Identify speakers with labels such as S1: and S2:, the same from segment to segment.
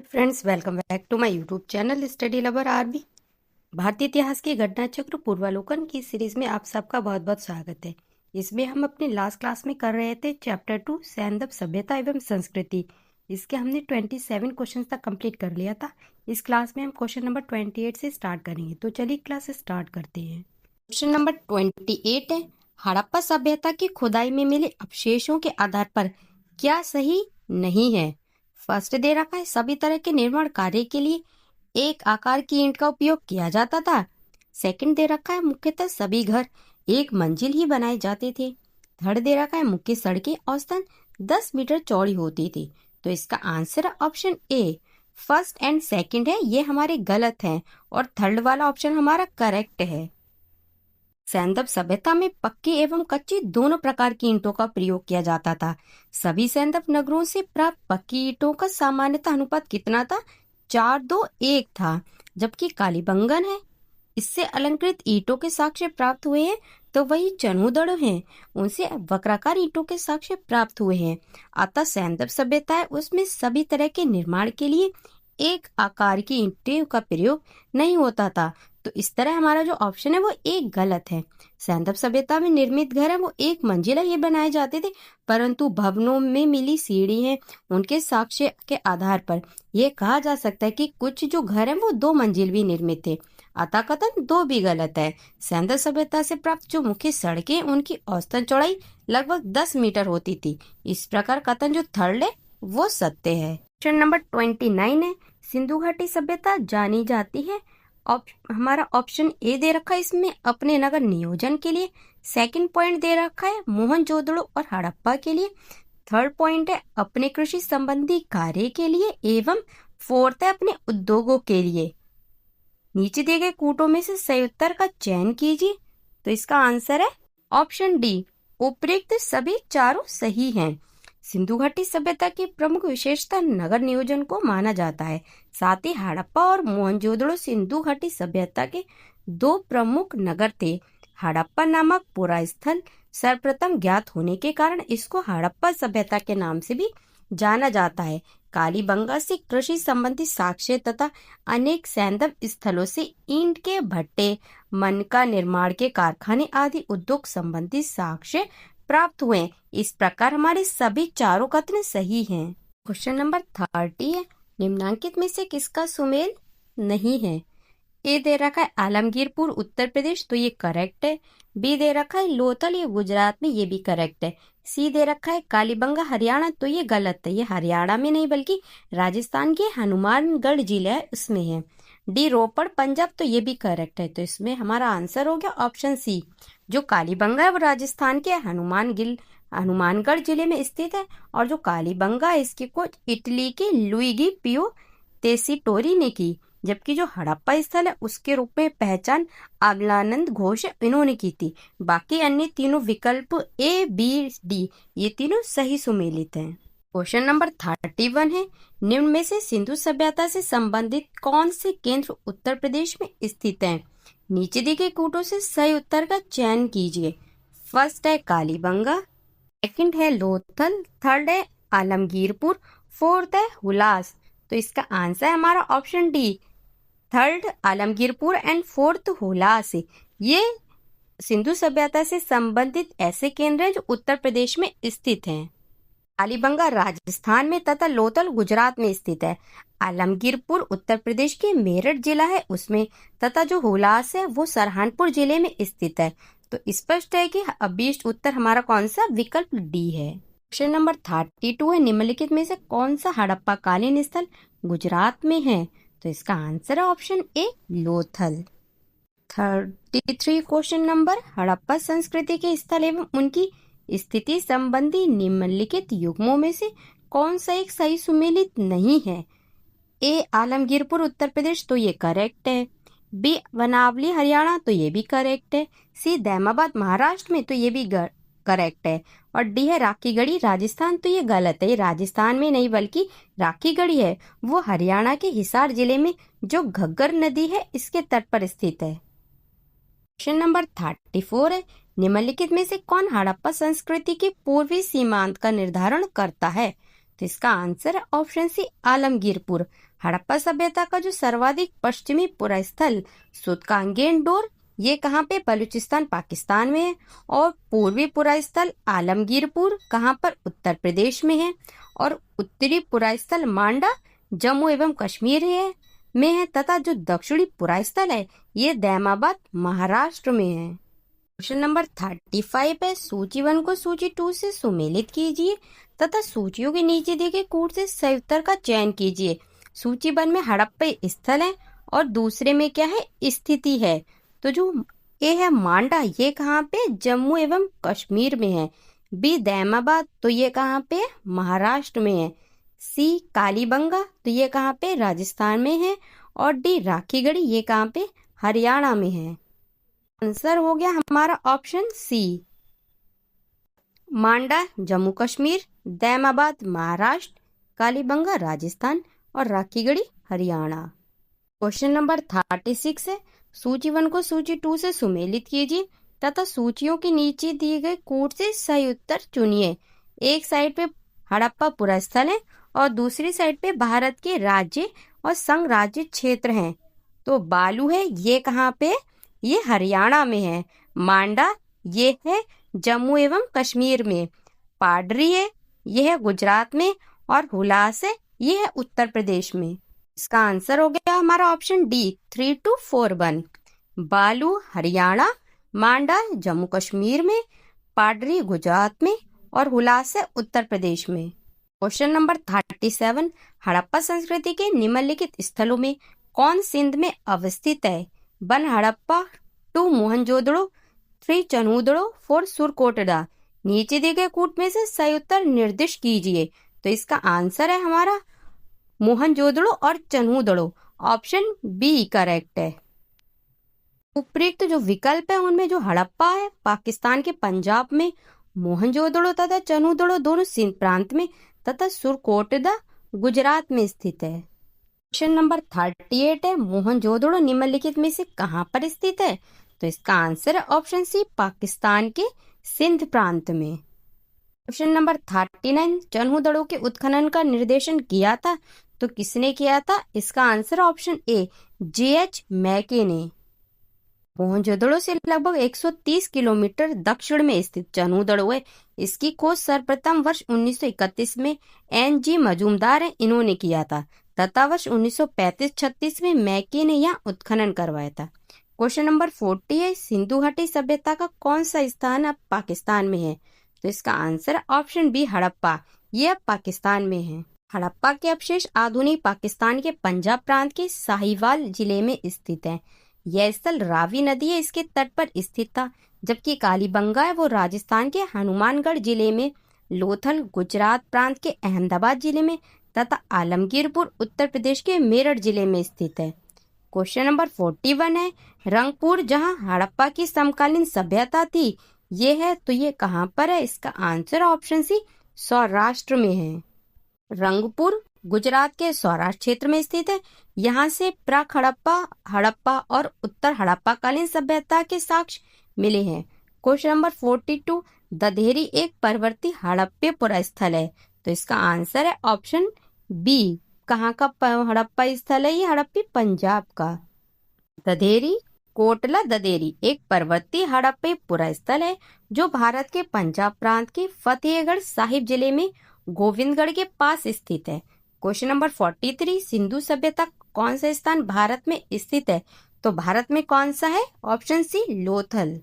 S1: Friends, welcome back to my YouTube channel study lover RB. भारतीय इतिहास की घटना चक्र पूर्वालोकन की सीरीज में आप सबका बहुत बहुत स्वागत है। इसमें हम अपने लास्ट क्लास में कर रहे थे चैप्टर 2 सैंदव सभ्यता एवं संस्कृति। इसके हमने 27 क्वेश्चन तक कंप्लीट कर लिया था। इस क्लास में हम क्वेश्चन नंबर 28 से स्टार्ट करेंगे, तो चलिए क्लास स्टार्ट करते हैं। क्वेश्चन नंबर 28 है, हड़प्पा सभ्यता की खुदाई में मिले अवशेषों के आधार पर क्या सही नहीं है। फर्स्ट दे रखा है, सभी तरह के निर्माण कार्य के लिए एक आकार की ईंट का उपयोग किया जाता था। सेकंड दे रखा है, मुख्यतः सभी घर एक मंजिल ही बनाए जाते थे। थर्ड दे रखा है, मुख्य सड़कें औसतन 10 मीटर चौड़ी होती थी। तो इसका answer option A first and second है, ये हमारे गलत हैं और थर्ड वाला ऑप्शन हमारा करेक्ट है। सैंदव सभ्यता में पक्की एवं कच्ची दोनों प्रकार की ईंटों का प्रयोग किया जाता था। सभी सैंदव नगरों से प्राप्त पक्की ईंटों का सामान्यतः अनुपात कितना था? 4:2:1 था। जबकि कालीबंगन है, इससे अलंकृत ईंटों के साक्ष्य प्राप्त हुए हैं, तो वही चनूदड़ हैं, उनसे वक्राकार ईंटों के साक्ष्य प्राप्त हुए हैं। अतः सैंदव सभ्यता है, उसमें सभी तरह के निर्माण के लिए एक आकार की ईंटों का प्रयोग नहीं होता था। तो इस तरह हमारा जो ऑप्शन है वो एक गलत है। सैंदव सभ्यता में निर्मित घर है वो एक मंजिला ये बनाए जाते थे, परंतु भवनों में मिली सीढ़ी है उनके साक्ष्य के आधार पर यह कहा जा सकता है कि कुछ जो घर है वो 2 मंजिल भी निर्मित थे। अतः कथन 2 भी गलत है। सैंदव सभ्यता से प्राप्त जो मुख्य सड़कें उनकी औसतन चौड़ाई लगभग 10 मीटर होती थी। इस प्रकार कथन जो थर्ड है वो सत्य है। क्वेश्चन नंबर 29 है, सिंधु घाटी सभ्यता जानी जाती है। हमारा ऑप्शन ए दे रखा है इसमें अपने नगर नियोजन के लिए। सेकंड पॉइंट दे रखा है मोहनजोदड़ो और हड़प्पा के लिए। थर्ड पॉइंट है अपने कृषि संबंधी कार्य के लिए एवं फोर्थ है अपने उद्योगों के लिए। नीचे दिए गए कूटों में से सही उत्तर का चयन कीजिए। तो इसका आंसर है ऑप्शन डी, उपयुक्त सभी चारों सही हैं। सिंधु घाटी सभ्यता की प्रमुख विशेषता नगर नियोजन को माना जाता है। साथ ही हड़प्पा और मोहनजोदड़ो सिंधु घाटी सभ्यता के 2 प्रमुख नगर थे। हड़प्पा नामक पूरा स्थल सर्वप्रथम ज्ञात होने के कारण इसको हड़प्पा सभ्यता के नाम से भी जाना जाता है। कालीबंगा से कृषि संबंधी साक्ष्य तथा अनेक सैंदव स्थलों से ईंट के भट्टे, मनका निर्माण के कारखाने आदि उद्योग संबंधी साक्ष्य प्राप्त हुए। इस प्रकार हमारे सभी चारों कथन सही हैं। क्वेश्चन नंबर 30 है, निम्नांकित में से किसका सुमेल नहीं है। ए दे रखा है आलमगीरपुर उत्तर प्रदेश, तो ये करेक्ट है। बी दे रखा है लोथल, ये गुजरात में, ये भी करेक्ट है। सी दे रखा है कालीबंगा हरियाणा, तो ये गलत है, ये हरियाणा में नहीं बल्कि राजस्थान के हनुमानगढ़ जिला है उसमें है। डी रोपड़ पंजाब, तो ये भी करेक्ट है। तो इसमें हमारा आंसर हो गया ऑप्शन सी, जो कालीबंगा है वो राजस्थान के हनुमानगढ़ जिले में स्थित है। और जो कालीबंगा है इसकी खोज इटली के लुइगी पियो तेसिटोरी ने की, जबकि जो हड़प्पा स्थल है उसके रूप में पहचान अगलानंद घोष इन्होंने की थी। बाकी अन्य तीनों विकल्प ए बी डी ये तीनों सही सुमेलित हैं। क्वेश्चन नंबर 31 है, निम्न में से सिंधु सभ्यता से संबंधित कौन से केंद्र उत्तर प्रदेश में स्थित हैं। नीचे दिए गए कूटों से सही उत्तर का चयन कीजिए। फर्स्ट है कालीबंगा, सेकंड है लोथल, थर्ड है आलमगीरपुर, फोर्थ है हुलास। तो इसका आंसर है हमारा option D, third Alamgirpur and fourth Hulas. ये सिंधु सभ्यता से संबंधित ऐसे केंद्र हैं जो उत्तर प्रदेश में स्थित हैं। कालीबंगा राजस्थान में तथा लोथल गुजरात में स्थित है। आलमगीरपुर उत्तर प्रदेश के मेरठ जिला है उसमें, तथा जो हुलास है वो सहारनपुर जिले में स्थित है। तो स्पष्ट है कि अभीष्ट उत्तर हमारा कौन सा विकल्प डी है। क्वेश्चन नंबर 32 है, निम्नलिखित में से कौन सा हड़प्पा कालीन स्थल गुजरात में है। तो इसका आंसर है option A Lothal. 33 question number, Harappa संस्कृति के स्थल एवं उनकी स्थिति संबंधी निम्नलिखित युग्मों में से कौन सा एक सही सुमेलित नहीं है। ए आलमगीरपुर उत्तर प्रदेश, तो ये करेक्ट है। बी वनावली हरियाणा, तो ये भी करेक्ट है। सी दैमाबाद महाराष्ट्र में, तो ये भी करेक्ट है। और डी है राखीगढ़ी राजस्थान, तो ये गलत है, ये राजस्थान में नहीं बल्कि राखीगढ़ी है वो हरियाणा के हिसार जिले में जो घग्गर नदी है इसके तट पर स्थित है। क्वेश्चन नंबर 34 है, निम्नलिखित में से कौन हड़प्पा संस्कृति के पूर्वी सीमांत का निर्धारण करता है। तो इसका आंसर है ऑप्शन सी आलमगीरपुर। हड़प्पा सभ्यता का जो सर्वाधिक पश्चिमी पुरास्थल सुतकांगेंडोर, ये कहाँ पे? बलूचिस्तान पाकिस्तान में है। और पूर्वी पुरास्थल आलमगीरपुर कहाँ पर? उत्तर प्रदेश में है। और उत्तरी पुरास्थल मांडा जम्मू एवं कश्मीर में है तथा जो दक्षिणी पुरास्थल है ये दैमाबाद महाराष्ट्र में है। क्वेश्चन नंबर 35 है, सूची 1 को सूची 2 से सुमेलित कीजिए तथा सूचियों के नीचे दिए गए कूट से सही उत्तर का चयन कीजिए। सूची 1 में हड़प्पा स्थल है और दूसरे में क्या है? स्थिति है। तो जो ए है मांडा, ये कहाँ पे? जम्मू एवं कश्मीर में है। बी दैमाबाद, तो ये कहाँ पे? महाराष्ट्र में है। सी कालीबंगा, तो ये कहाँ पे? राजस्थान में है। और डी राखीगढ़ी, ये कहाँ पे? हरियाणा में है। आंसर हो गया हमारा ऑप्शन सी, मांडा जम्मू कश्मीर, दैमाबाद महाराष्ट्र, कालीबंगा राजस्थान और राखीगढ़ी हरियाणा। क्वेश्चन नंबर 36 है, सूची 1 को सूची 2 से सुमेलित कीजिए तथा सूचियों के नीचे दिए गए कूट से सही उत्तर चुनिए। एक साइड पे हड़प्पा पुरास्थल है और दूसरी साइड पे भारत के राज्य और संघ राज्य क्षेत्र हैं। तो बालू है, ये कहाँ पे? ये हरियाणा में है। मांडा ये है जम्मू एवं कश्मीर में। पाडरी है, ये है गुजरात में। और हुलास है, ये है उत्तर प्रदेश में। इसका आंसर हो गया हमारा ऑप्शन डी 3241। बालू हरियाणा, मांडा जम्मू कश्मीर में, पाडरी गुजरात में और हुलास है उत्तर प्रदेश में। क्वेश्चन नंबर 37, हड़प्पा संस्कृति के निम्नलिखित स्थलों में कौन सिंध में अवस्थित है? 1 हड़प्पा, 2 मोहनजोदड़ो, 3 चनूदड़ो, 4 सुरकोटड़ा। नीचे दिए गए कूट में से सही उत्तर निर्दिष्ट कीजिए। तो इसका आंसर है हमारा मोहनजोदड़ो और चनूदड़ो। ऑप्शन बी करेक्ट है। उपयुक्त जो विकल्प है उनमें जो हड़प्पा है पाकिस्तान के पंजाब में, मोहनजोदड़ो तथा चनूदड़ो दोनों सिंध प्रांत में तथा सुरकोटड़ा गुजरात में स्थित है। क्वेश्चन नंबर 38 है, मोहनजोदड़ो निम्नलिखित में से कहाँ पर स्थित है? तो इसका आंसर है ऑप्शन सी, पाकिस्तान के सिंध प्रांत में। क्वेश्चन नंबर 39, चनूदड़ो के उत्खनन का निर्देशन किया था तो किसने किया था? इसका आंसर ऑप्शन ए, J.H. मैके ने। मोहनजोदड़ो से लगभग 130 किलोमीटर दक्षिण में स्थित चनूदड़ो है, इसकी खोज सर्वप्रथम वर्ष 1931 में N.G. मजूमदार है, इन्होंने किया था तथा वर्ष 1935-36 में मैके ने यहाँ उत्खनन करवाया था। क्वेश्चन नंबर 40 है, सिंधु घाटी सभ्यता का कौन सा स्थान अब पाकिस्तान में है? तो इसका आंसर ऑप्शन बी, हड़प्पा, ये अब पाकिस्तान में है। हड़प्पा के अवशेष आधुनिक पाकिस्तान के पंजाब प्रांत के साहिवाल जिले में स्थित है। यह स्थल रावी नदी है इसके तट पर स्थित था, जबकि कालीबंगा है वो राजस्थान के हनुमानगढ़ जिले में, लोथल गुजरात प्रांत के अहमदाबाद जिले में तथा आलमगीरपुर उत्तर प्रदेश के मेरठ जिले में स्थित है। क्वेश्चन नंबर 41 है, रंगपुर जहां हड़प्पा की समकालीन सभ्यता थी ये है तो ये कहाँ पर है? इसका आंसर ऑप्शन सी, सौराष्ट्र में है। रंगपुर गुजरात के सौराष्ट्र क्षेत्र में स्थित है। यहाँ से प्राक हड़प्पा, हड़प्पा और उत्तर हड़प्पा कालीन सभ्यता के साक्ष्य मिले हैं। क्वेश्चन नंबर 42, दधेरी एक परवर्ती हड़प्पा पुरास्थल है तो इसका आंसर है ऑप्शन बी, कहाँ का हड़प्पा स्थल है? ये हड़प्पी पंजाब का। दधेरी कोटला ददेरी एक पर्वतीय हड़प्पा पुरास्थल है जो भारत के पंजाब प्रांत के फतेहगढ़ साहिब जिले में गोविंदगढ़ के पास स्थित है। क्वेश्चन नंबर 43, सिंधु सभ्यता कौन सा स्थान भारत में स्थित है? तो भारत में कौन सा है? Option C, Lothal.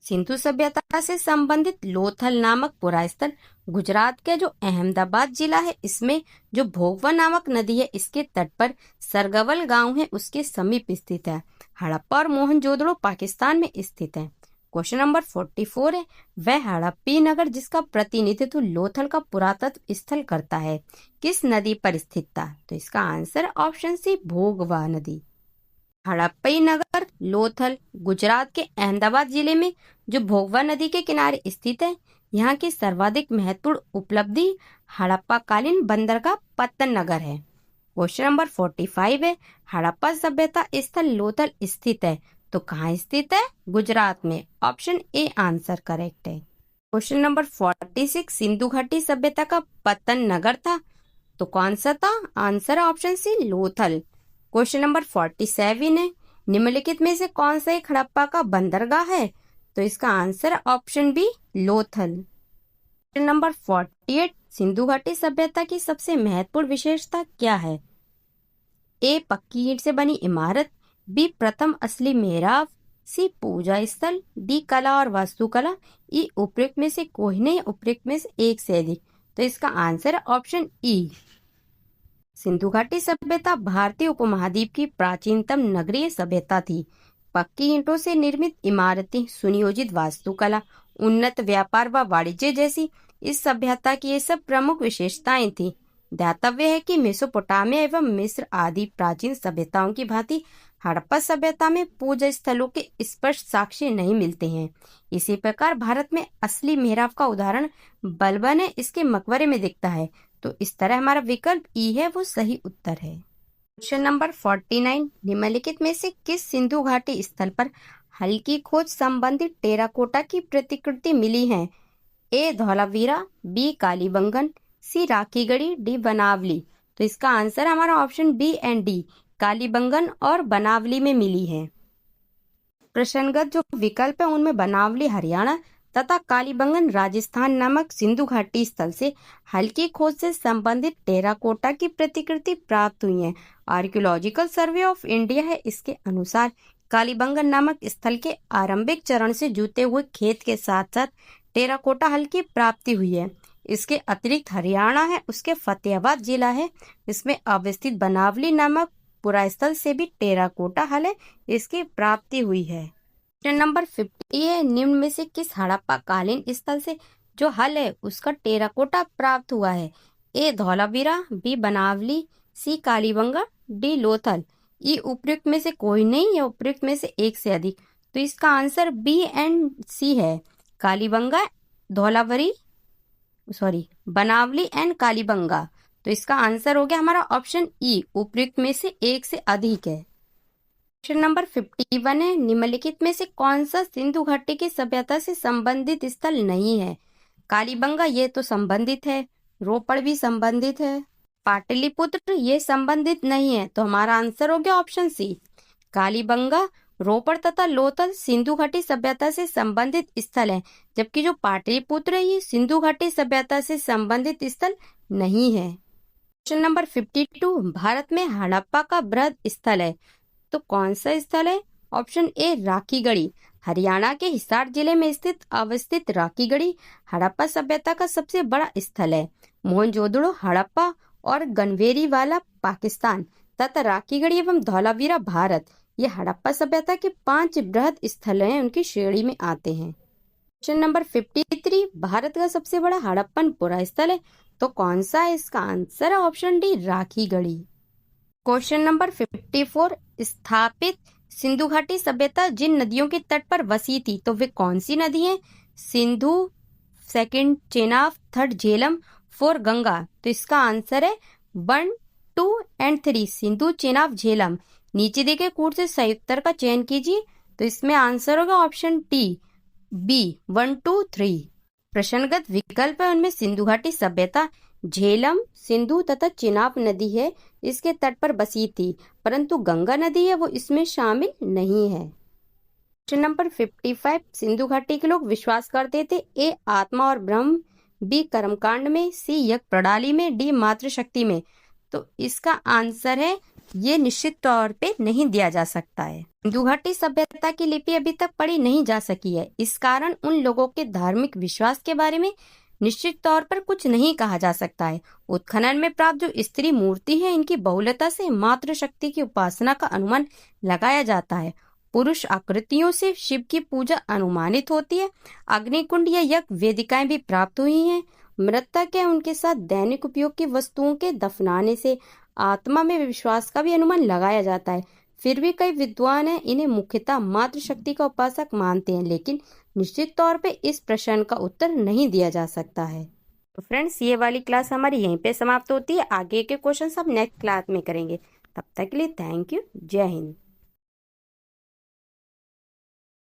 S1: सिंधु सभ्यता से संबंधित लोथल नामक पुरास्थल गुजरात के जो अहमदाबाद जिला है इसमें जो भोगवा नामक नदी है इसके तट पर सरगवल गांव है उसके समीप स्थित है। हड़प्पा और मोहनजोदड़ो पाकिस्तान में स्थित है। क्वेश्चन नंबर 44 है, वह हड़प्पी नगर जिसका प्रतिनिधित्व लोथल का पुरातत्व स्थल करता है किस नदी पर स्थित था? तो इसका आंसर ऑप्शन सी, भोगवा नदी। हड़प्पई नगर लोथल गुजरात के अहमदाबाद जिले में जो भोगवा नदी के किनारे स्थित है। यहाँ की सर्वाधिक महत्वपूर्ण उपलब्धि हड़प्पा कालीन बंदरगाह पत्तन नगर है। क्वेश्चन नंबर 45 है, हड़प्पा सभ्यता स्थल लोथल स्थित है तो कहाँ स्थित है? गुजरात में। ऑप्शन ए आंसर करेक्ट है। क्वेश्चन नंबर 46, सिंधु घाटी सभ्यता का पतन नगर था तो कौन सा था answer? Option C Lothal. Question number 47 है, निम्नलिखित में से कौन सा एक हड़प्पा का बंदरगाह है? तो इसका answer option B Lothal. Question number 48, सिंधु घाटी सभ्यता की सबसे महत्वपूर्ण विशेषता क्या है? ए पक्की ईंट से बनी इमारत, बी प्रथम असली मेहराब, सी पूजा स्थल, डी कला और वास्तुकला, ई उपयुक्त में से कोई नहीं, उपयुक्त में से एक से अधिक। तो इसका आंसर है ऑप्शन ई। सिंधु घाटी सभ्यता भारतीय उपमहाद्वीप की प्राचीनतम नगरीय सभ्यता थी। पक्की ईंटों से निर्मित इमारतें, सुनियोजित वास्तुकला, उन्नत व्यापार व वाणिज्य जैसी इस सभ्यता की ये सब प्रमुख विशेषताएं थी। ध्यातव्य है कि मेसोपोटामिया एवं मिस्र आदि प्राचीन सभ्यताओं की भांति हड़प्पा सभ्यता में पूजा स्थलों के स्पष्ट साक्ष्य नहीं मिलते हैं। इसी प्रकार भारत में असली मेहराब का उदाहरण बलबन है, इसके मकबरे में दिखता है। तो इस तरह हमारा विकल्प ई है वो सही उत्तर है। क्वेश्चन नंबर 49, निम्नलिखित में से किस सिंधु घाटी स्थल पर हल्की खोज संबंधित टेराकोटा की प्रतिकृति मिली है? A Dholavira, B Kalibangan, C Rakhigarhi, D Banawali. तो इसका आंसर हमारा option B and D, Kalibangan और बनावली में मिली है। प्रश्नगत जो विकल्प है उनमें बनावली हरियाणा तथा कालीबंगन राजस्थान नामक सिंधु घाटी स्थल से हल्की खोज से संबंधित टेराकोटा की प्रतिकृति प्राप्त हुई है। आर्कियोलॉजिकल सर्वे ऑफ इंडिया है इसके अनुसार कालीबंगन नामक स्थल के आरंभिक चरण से जुते हुए खेत के साथ साथ टेराकोटा हल की प्राप्ति हुई है। इसके अतिरिक्त हरियाणा है उसके फतेहाबाद जिला है, इसमें अवस्थित बनावली नामक पुरास्थल से भी टेराकोटा हल है इसकी प्राप्ति हुई है। क्वेश्चन नंबर 50 है, निम्न में से किस हड़प्पा कालीन स्थल से जो हल है उसका टेराकोटा प्राप्त हुआ है? A Dholavira, B Banawali, C Kalibangan, D Lothal. ई उपयुक्त में से कोई नहीं या उपयुक्त में से एक से अधिक। तो इसका आंसर बी एंड सी है, कालीबंगा बनावली एंड कालीबंगा। तो इसका आंसर हो गया हमारा ऑप्शन ई, उपयुक्त में से एक से अधिक है। क्वेश्चन नंबर 51 है, निम्नलिखित में से कौन सा सिंधु घाटी की सभ्यता से संबंधित स्थल नहीं है? कालीबंगा ये तो संबंधित है, रोपड़ भी संबंधित है, पाटलिपुत्र ये संबंधित नहीं है। तो हमारा आंसर हो गया ऑप्शन सी, कालीबंगा, रोपड़ तथा लोथल सिंधु घाटी सभ्यता से संबंधित स्थल है, जबकि जो पाटलिपुत्र है ये सिंधु घाटी सभ्यता से संबंधित स्थल नहीं है। क्वेश्चन नंबर 52, भारत में हड़प्पा का बृहद स्थल है तो कौन सा स्थल है? ऑप्शन ए राखीगढ़ी, हरियाणा के हिसार जिले में अवस्थित राखीगढ़ी हड़प्पा सभ्यता का सबसे बड़ा स्थल है। मोहनजोदड़ो हड़प्पा और गनवेरीवाला पाकिस्तान तथा राखीगढ़ी एवं धौलावीरा भारत ये हड़प्पा सभ्यता के 5 बृहद स्थल हैं, उनकी श्रेणी में आते हैं। क्वेश्चन नंबर 53, भारत का सबसे बड़ा हड़प्पन पुरास्थल है तो कौन सा है? इसका आंसर है option D, Rakhigarhi. Question number 54, स्थापित सिंधु घाटी सभ्यता जिन नदियों के तट पर बसी थी तो वे कौन सी नदी हैं? Sindhu, second Chenab, third Jhelum, 4 Ganga. तो इसका आंसर है 1, 2 एंड 3, सिंधु, चेनाब, झेलम। नीचे दिए गए कूट से सही उत्तर का चयन कीजिए। तो इसमें आंसर होगा ऑप्शन टी, बी 1, 2, 3। प्रश्नगत विकल्प है उनमें सिंधु घाटी सभ्यता झेलम, सिंधु तथा चिनाब नदी है इसके तट पर बसी थी, परंतु गंगा नदी है वो इसमें शामिल नहीं है। क्वेश्चन नंबर 55, सिंधु घाटी के लोग विश्वास करते थे ए आत्मा और ब्रह्म, बी कर्मकांड में, सी यज्ञ प्रणाली में, डी मातृशक्ति में। तो इसका आंसर है ये निश्चित तौर पे नहीं दिया जा सकता है। सिंधु घाटी सभ्यता की लिपि अभी तक पढ़ी नहीं जा सकी है, इस कारण उन लोगों के धार्मिक विश्वास के बारे में निश्चित तौर पर कुछ नहीं कहा जा सकता है। उत्खनन में प्राप्त जो स्त्री मूर्ति है इनकी बहुलता से मातृशक्ति की उपासना का अनुमान लगाया जाता है। पुरुष आकृतियों से शिव की पूजा अनुमानित होती है। अग्निकुंड या यज्ञ वेदिकाएं भी प्राप्त हुई हैं। मृतक या उनके साथ दैनिक उपयोग की वस्तुओं के दफनाने से आत्मा में विश्वास का भी अनुमान लगाया जाता है। फिर भी कई विद्वान हैं इन्हें मुख्यतः मातृशक्ति का उपासक मानते हैं, लेकिन निश्चित तौर पे इस प्रश्न का उत्तर नहीं दिया जा सकता है। तो फ्रेंड्स ये वाली क्लास हमारी यहीं पे समाप्त होती है। आगे के क्वेश्चन सब नेक्स्ट क्लास में करेंगे। तब तक के लिए थैंक यू। जय हिंद।